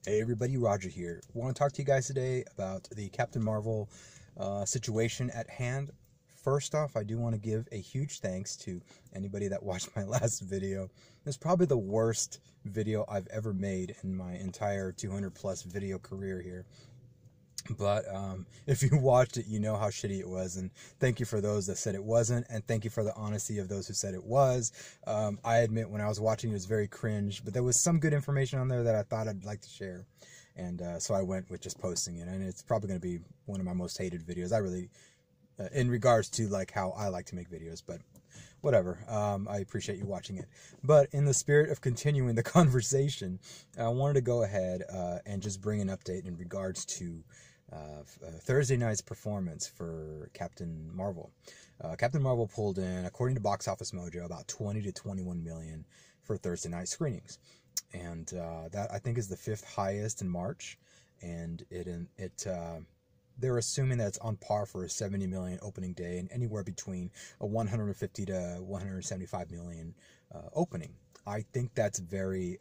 Hey everybody, Roger here. I want to talk to you guys today about the Captain Marvel situation at hand. First off, I do want to give a huge thanks to anybody that watched my last video. It's probably the worst video I've ever made in my entire 200 plus video career here. But if you watched it, you know how shitty it was, and thank you for those that said it wasn't, and thank you for the honesty of those who said it was. I admit when I was watching it was very cringe, but there was some good information on there that I thought I'd like to share, and so I went with just posting it, and it's probably going to be one of my most hated videos. I really, in regards to like how I like to make videos, but whatever. I appreciate you watching it. But in the spirit of continuing the conversation, I wanted to go ahead and just bring an update in regards to Thursday night's performance for Captain Marvel. Captain Marvel pulled in, according to Box Office Mojo, about 20 to 21 million for Thursday night screenings, and that I think is the fifth highest in March. And they're assuming that it's on par for a 70 million opening day and anywhere between a 150 to 175 million opening. I think that's very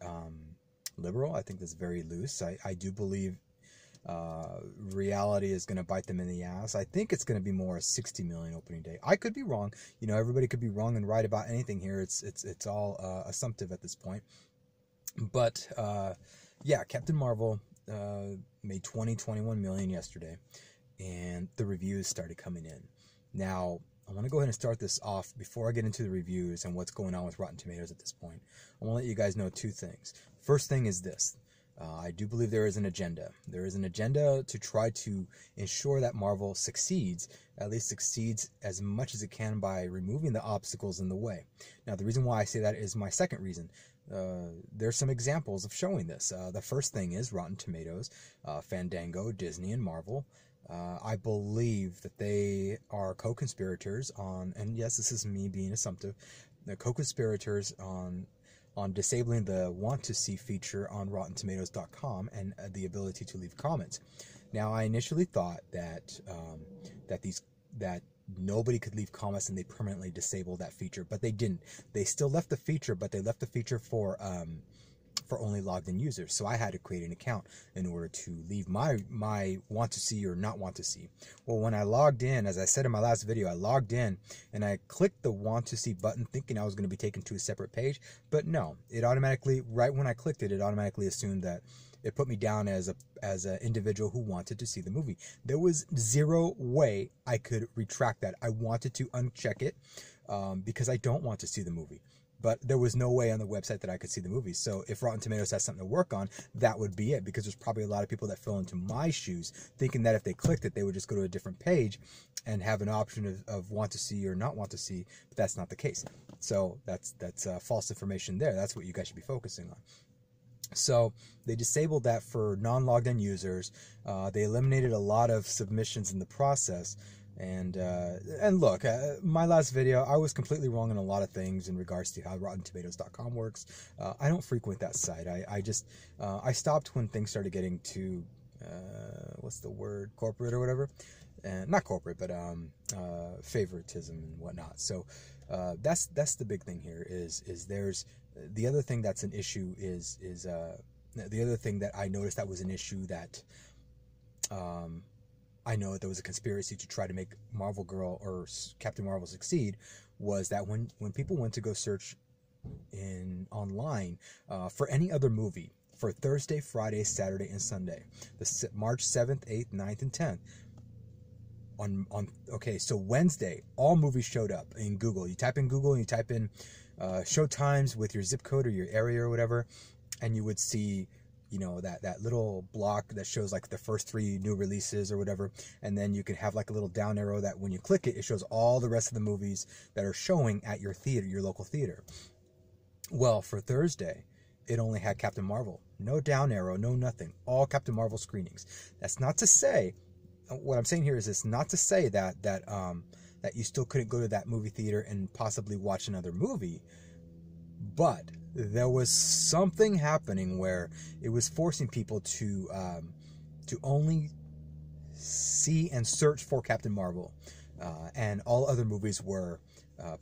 liberal. I think that's very loose. I do believe reality is going to bite them in the ass. I think it's going to be more a 60 million opening day. I could be wrong. You know, everybody could be wrong and right about anything here. It's all assumptive at this point. But yeah, Captain Marvel made 21 million yesterday, and the reviews started coming in. Now, I want to go ahead and start this off before I get into the reviews and what's going on with Rotten Tomatoes at this point. I want to let you guys know two things. First thing is this. I do believe there is an agenda. There is an agenda to try to ensure that Marvel succeeds, at least succeeds as much as it can by removing the obstacles in the way. Now, the reason why I say that is my second reason. There's some examples of showing this. The first thing is Rotten Tomatoes, Fandango, Disney, and Marvel. I believe that they are co-conspirators on, and yes, this is me being assumptive, they're co-conspirators on disabling the want to see feature on RottenTomatoes.com and the ability to leave comments. Now, I initially thought that that nobody could leave comments and they permanently disabled that feature, but they didn't. They still left the feature, but they left the feature for only logged in users. So I had to create an account in order to leave my want to see or not want to see. Well, when I logged in, as I said in my last video, I logged in and I clicked the want to see button thinking I was going to be taken to a separate page, but no, it automatically, right when I clicked it, it automatically assumed that it put me down as an individual who wanted to see the movie. There was zero way I could retract that. I wanted to uncheck it because I don't want to see the movie. But there was no way on the website that I could see the movie. So if Rotten Tomatoes has something to work on, that would be it. Because there's probably a lot of people that fell into my shoes, thinking that if they clicked it, they would just go to a different page and have an option of want to see or not want to see. But that's not the case. So that's false information there. That's what you guys should be focusing on. So they disabled that for non-logged in users. They eliminated a lot of submissions in the process. And look, my last video, I was completely wrong on a lot of things in regards to how RottenTomatoes.com works. I don't frequent that site. I stopped when things started getting too, what's the word, corporate or whatever. Not corporate, but favoritism and whatnot. So that's the big thing here. Is there's the other thing that's an issue is the other thing that I noticed that was an issue that I know there was a conspiracy to try to make Marvel Girl or Captain Marvel succeed, was that when people went to go search online for any other movie for Thursday, Friday, Saturday, and Sunday, the March 7th, 8th, 9th, and 10th, okay, so Wednesday, all movies showed up in Google. You type in Google and you type in show times with your zip code or your area or whatever, and you would see, you know, that little block that shows like the first 3 new releases or whatever, and then you can have like a little down arrow that when you click it, it shows all the rest of the movies that are showing at your theater, your local theater. Well, for Thursday, it only had Captain Marvel. No down arrow, no nothing. All Captain Marvel screenings. That's not to say, what I'm saying here is it's not to say that you still couldn't go to that movie theater and possibly watch another movie, but there was something happening where it was forcing people to only see and search for Captain Marvel, and all other movies were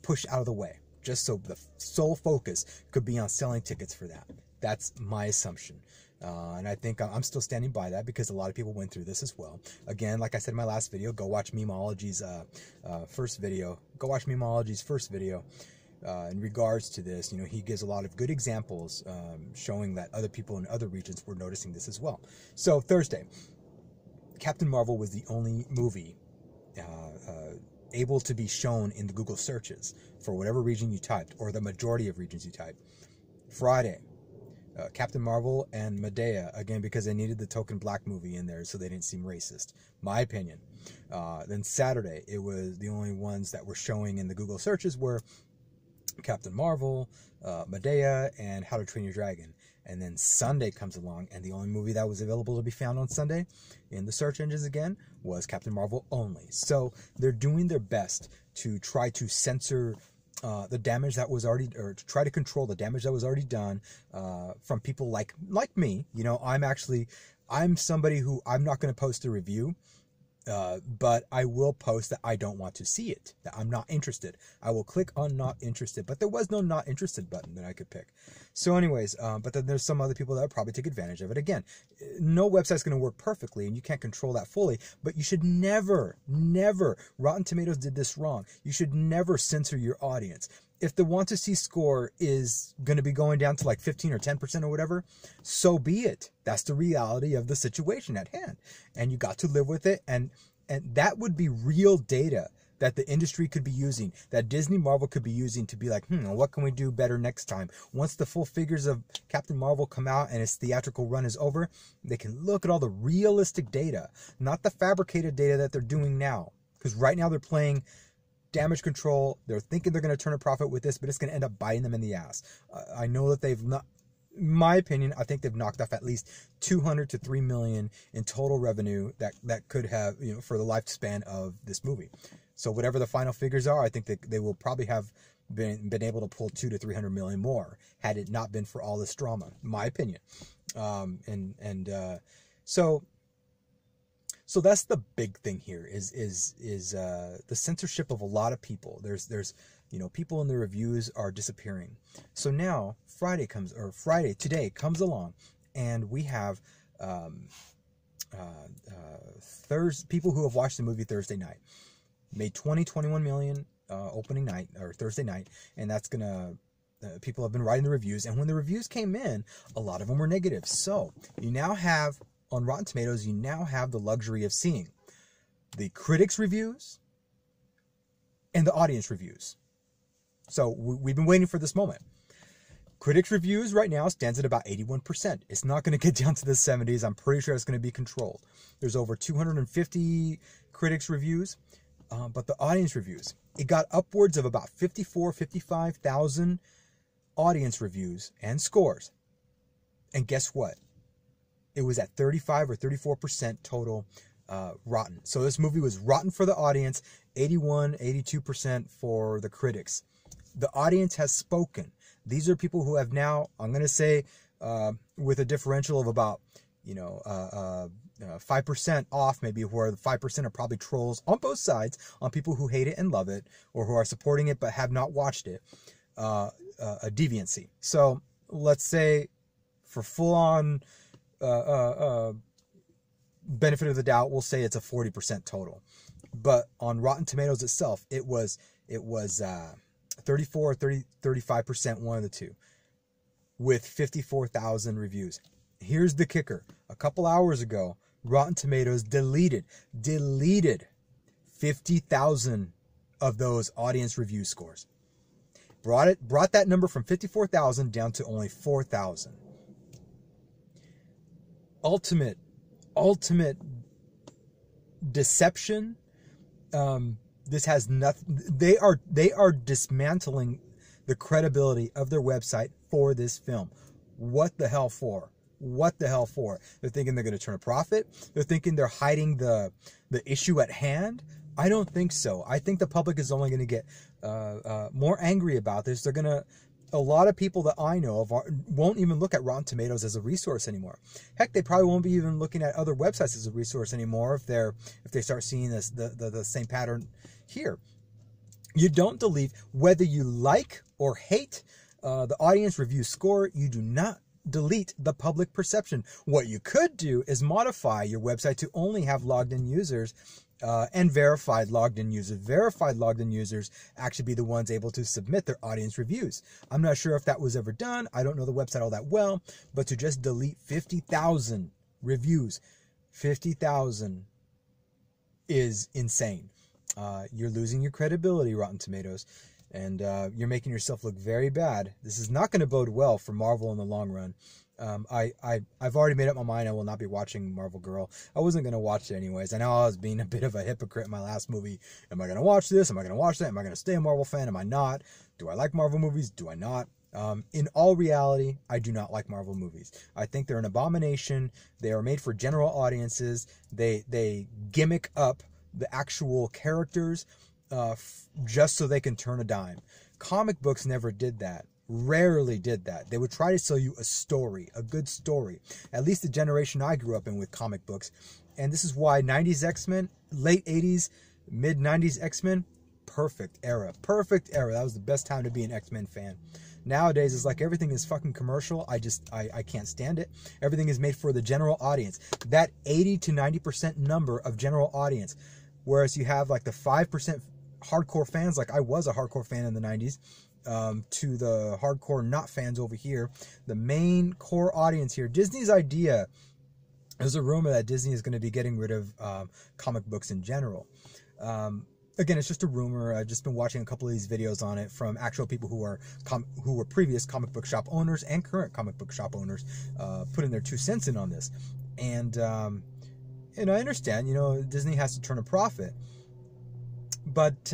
pushed out of the way, just so the sole focus could be on selling tickets for that. That's my assumption. And I think I'm still standing by that because a lot of people went through this as well. Again, like I said in my last video, go watch Memeology's first video. Go watch Memeology's first video in regards to this. You know, he gives a lot of good examples showing that other people in other regions were noticing this as well. So Thursday, Captain Marvel was the only movie able to be shown in the Google searches for whatever region you typed, or the majority of regions you typed. Friday, Captain Marvel and Medea, again, because they needed the token black movie in there so they didn't seem racist. My opinion. Then Saturday, it was the only ones that were showing in the Google searches were Captain Marvel, Medea, and How to Train Your Dragon. And then Sunday comes along, and the only movie that was available to be found on Sunday in the search engines again was Captain Marvel only. So they're doing their best to try to censor the damage that was already, or to try to control the damage that was already done from people like me. You know, I'm somebody who, I'm not going to post a review, but I will post that I don't want to see it, that I'm not interested. I will click on not interested, but there was no not interested button that I could pick. So anyways, but then there's some other people that would probably take advantage of it. Again, no website's going to work perfectly, and you can't control that fully, but you should never, Rotten Tomatoes did this wrong. You should never censor your audience. If the want to see score is going to be going down to like 15 or 10% or whatever, so be it. That's the reality of the situation at hand. And you got to live with it. And that would be real data that the industry could be using, that Disney Marvel could be using to be like, what can we do better next time? Once the full figures of Captain Marvel come out and its theatrical run is over, they can look at all the realistic data, not the fabricated data that they're doing now. Because right now they're playing damage control. They're thinking they're going to turn a profit with this, but it's going to end up biting them in the ass. I know that they've not, in my opinion, I think they've knocked off at least 200 to 3 million in total revenue that could have, you know, for the lifespan of this movie. So whatever the final figures are, I think that they will probably have been able to pull 200 to 300 million more had it not been for all this drama, in my opinion. So that's the big thing here is the censorship of a lot of people. There's you know, people in the reviews are disappearing. So now Friday today comes along, and we have people who have watched the movie Thursday night made 21 million opening night or Thursday night, and that's gonna people have been writing the reviews, and when the reviews came in, a lot of them were negative. So you now have, on Rotten Tomatoes, you now have the luxury of seeing the critics' reviews and the audience reviews. So we've been waiting for this moment. Critics' reviews right now stands at about 81%. It's not going to get down to the 70s. I'm pretty sure it's going to be controlled. There's over 250 critics' reviews, but the audience reviews, it got upwards of about 55,000 audience reviews and scores. And guess what? It was at 35 or 34% total rotten. So this movie was rotten for the audience, 82% for the critics. The audience has spoken. These are people who have now, I'm going to say, with a differential of about, 5% off, maybe, where the 5% are probably trolls on both sides, on people who hate it and love it, or who are supporting it but have not watched it, a deviancy. So let's say, for full-on benefit of the doubt, we'll say it's a 40% total. But on Rotten Tomatoes itself, it was 34, 35%, one of the two, with 54,000 reviews. Here's the kicker. A couple hours ago, Rotten Tomatoes deleted 50,000 of those audience review scores. Brought that number from 54,000 down to only 4,000. Ultimate deception. This has nothing. They are dismantling the credibility of their website for this film. What the hell for? What the hell for? They're thinking they're going to turn a profit. They're thinking they're hiding the issue at hand. I don't think so. I think the public is only going to get more angry about this. A lot of people that I know of won't even look at Rotten Tomatoes as a resource anymore. Heck, they probably won't be even looking at other websites as a resource anymore if they start seeing this the same pattern here. You don't believe, whether you like or hate the audience review score, you do not delete the public perception. What you could do is modify your website to only have logged in users and verified logged in users. Verified logged in users actually be the ones able to submit their audience reviews. I'm not sure if that was ever done. I don't know the website all that well, but to just delete 50,000 reviews, 50,000 is insane. You're losing your credibility, Rotten Tomatoes, and you're making yourself look very bad. This is not going to bode well for Marvel in the long run. I've already made up my mind I will not be watching Marvel Girl. I wasn't going to watch it anyways. I know I was being a bit of a hypocrite in my last movie. Am I going to watch this? Am I going to watch that? Am I going to stay a Marvel fan? Am I not? Do I like Marvel movies? Do I not? In all reality, I do not like Marvel movies. I think they're an abomination. They are made for general audiences. They gimmick up the actual characters just so they can turn a dime. Comic books never did that. Rarely did that. They would try to sell you a story, a good story. At least the generation I grew up in with comic books. And this is why 90s X-Men, late 80s, mid 90s X-Men, perfect era. Perfect era. That was the best time to be an X-Men fan. Nowadays, it's like everything is fucking commercial. I can't stand it. Everything is made for the general audience. That 80 to 90% number of general audience. Whereas you have like the 5% hardcore fans, like I was a hardcore fan in the 90s, to the hardcore not fans over here. The main core audience here, Disney's idea, there's a rumor that Disney is going to be getting rid of comic books in general. Again, it's just a rumor. I've just been watching a couple of these videos on it from actual people who were previous comic book shop owners and current comic book shop owners, putting their 2 cents in on this. And I understand, Disney has to turn a profit, but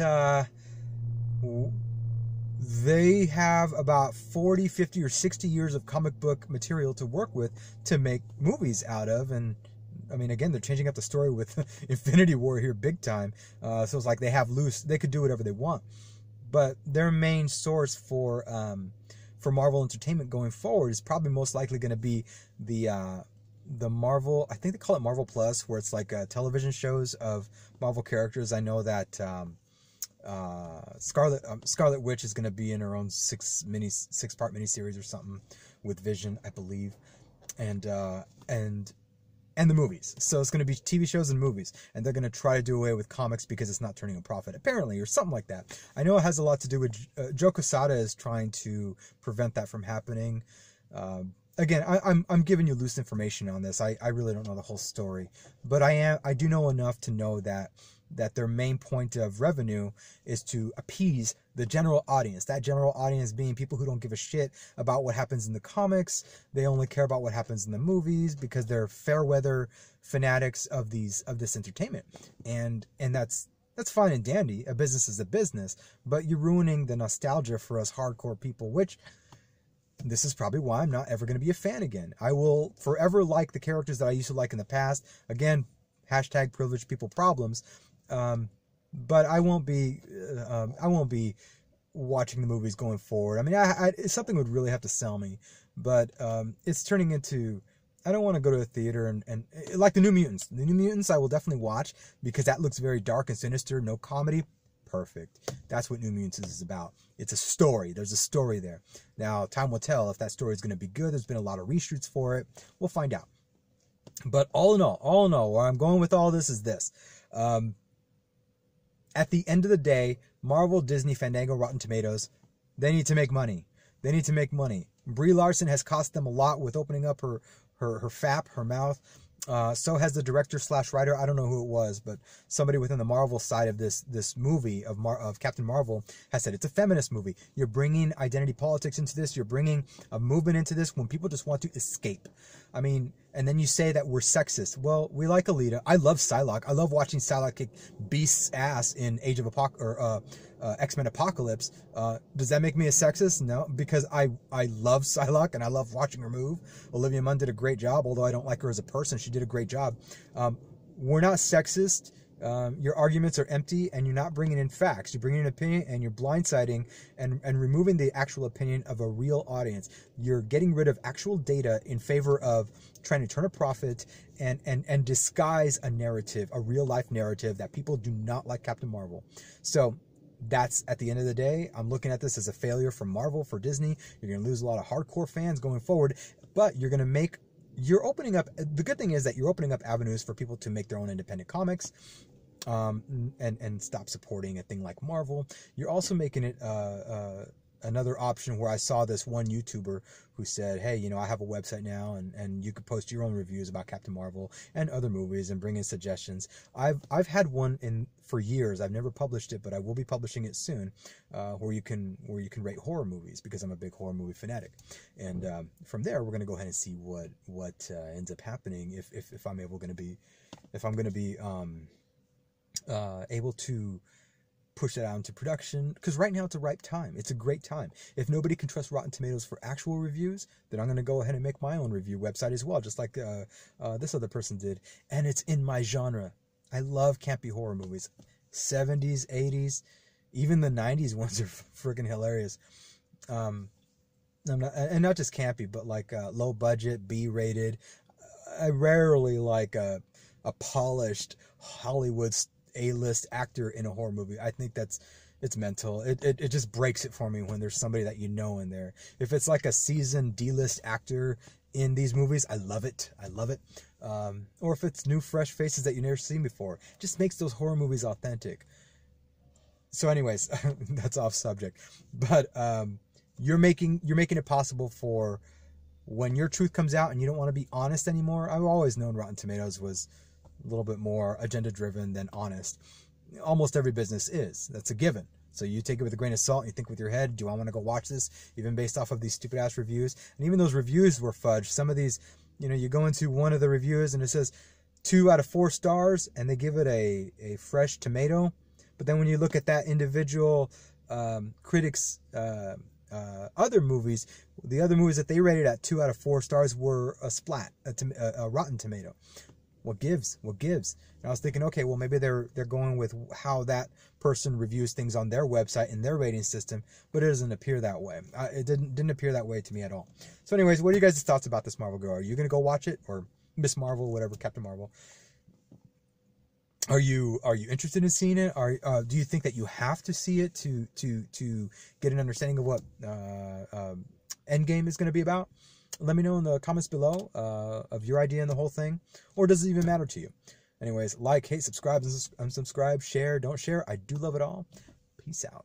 they have about 40, 50, or 60 years of comic book material to work with to make movies out of. And I mean, again, they're changing up the story with Infinity War here big time. So it's like they could do whatever they want. But their main source for Marvel Entertainment going forward is probably most likely going to be the Marvel, I think they call it Marvel Plus, where it's like television shows of Marvel characters. I know that Scarlet Witch is going to be in her own 6-part miniseries or something with Vision, I believe, and the movies. So it's going to be TV shows and movies, and they're going to try to do away with comics because it's not turning a profit, apparently, or something like that. I know it has a lot to do with Joe Quesada is trying to prevent that from happening. Again, I'm giving you loose information on this. I really don't know the whole story, but I do know enough to know that their main point of revenue is to appease the general audience. That general audience being people who don't give a shit about what happens in the comics. They only care about what happens in the movies because they're fair weather fanatics of this entertainment. And that's fine and dandy. A business is a business, but you're ruining the nostalgia for us hardcore people, which this is probably why I'm not ever going to be a fan again. I will forever like the characters that I used to like in the past. Again, hashtag privileged people problems. But I won't be watching the movies going forward. I mean, something would really have to sell me, but it's turning into, I don't want to go to a theater and like the New Mutants. The New Mutants I will definitely watch because that looks very dark and sinister, no comedy. Perfect. That's what New Mutants is about. It's a story. There's a story there. Now, time will tell if that story is going to be good. There's been a lot of reshoots for it. We'll find out. But all in all, where I'm going with all this is this. At the end of the day, Marvel, Disney, Fandango, Rotten Tomatoes, they need to make money. They need to make money. Brie Larson has cost them a lot with opening up her FAP, her mouth. So has the director/writer. I don't know who it was, but somebody within the Marvel side of this movie of Captain Marvel has said it's a feminist movie. You're bringing identity politics into this. You're bringing a movement into this when people just want to escape. I mean, and then you say that we're sexist. Well, we like Alita. I love Psylocke. I love watching Psylocke kick Beast's ass in X-Men Apocalypse. Does that make me a sexist? No, because I love Psylocke and I love watching her move. Olivia Munn did a great job, although I don't like her as a person. She did a great job. We're not sexist. Your arguments are empty and you're not bringing in facts. You're bringing in opinion and you're blindsiding and removing the actual opinion of a real audience. You're getting rid of actual data in favor of trying to turn a profit and disguise a narrative, a real life narrative that people do not like Captain Marvel. So that's, at the end of the day, I'm looking at this as a failure for Marvel, for Disney. You're going to lose a lot of hardcore fans going forward. but you're opening up, the good thing is that you're opening up avenues for people to make their own independent comics, and stop supporting a thing like Marvel. You're also making it another option where I saw this one YouTuber who said, hey, you know, I have a website now, and you could post your own reviews about Captain Marvel and other movies and bring in suggestions. I've had one for years. I've never published it, but I will be publishing it soon, where you can rate horror movies, because I'm a big horror movie fanatic. And from there, we're going to go ahead and see what ends up happening if I'm going to be able to push that out into production, because right now it's a ripe time. It's a great time. If nobody can trust Rotten Tomatoes for actual reviews, then I'm going to go ahead and make my own review website as well, just like this other person did. And it's in my genre. I love campy horror movies. 70s, 80s, even the 90s ones are freaking hilarious. Not just campy, but like low budget, B-rated. I rarely like a polished Hollywood A-list actor in a horror movie. I think it's mental. It just breaks it for me when there's somebody that you know in there. If it's like a seasoned D-list actor in these movies, I love it. Or if it's new, fresh faces that you've never seen before, it just makes those horror movies authentic. So anyways, that's off subject. But you're making it possible for when your truth comes out and you don't want to be honest anymore. I've always known Rotten Tomatoes was a little bit more agenda-driven than honest. Almost every business is. That's a given. So you take it with a grain of salt and you think with your head, do I want to go watch this? Even based off of these stupid-ass reviews. And even those reviews were fudged. Some of these, you know, you go into one of the reviews and it says 2 out of 4 stars, and they give it a fresh tomato. But then when you look at that individual critics' other movies, the other movies that they rated at 2 out of 4 stars were a splat, a Rotten Tomato. What gives? And I was thinking, okay, well, maybe they're going with how that person reviews things on their website and their rating system, but it doesn't appear that way. It didn't appear that way to me at all. So anyways, what are you guys' thoughts about this Marvel girl? Are you going to go watch it? Or Miss Marvel, whatever, Captain Marvel? Are you interested in seeing it? Do you think that you have to see it to get an understanding of what Endgame is going to be about? Let me know in the comments below of your idea in the whole thing, or does it even matter to you? Anyways, like, hate, subscribe, unsubscribe, share, don't share. I do love it all. Peace out.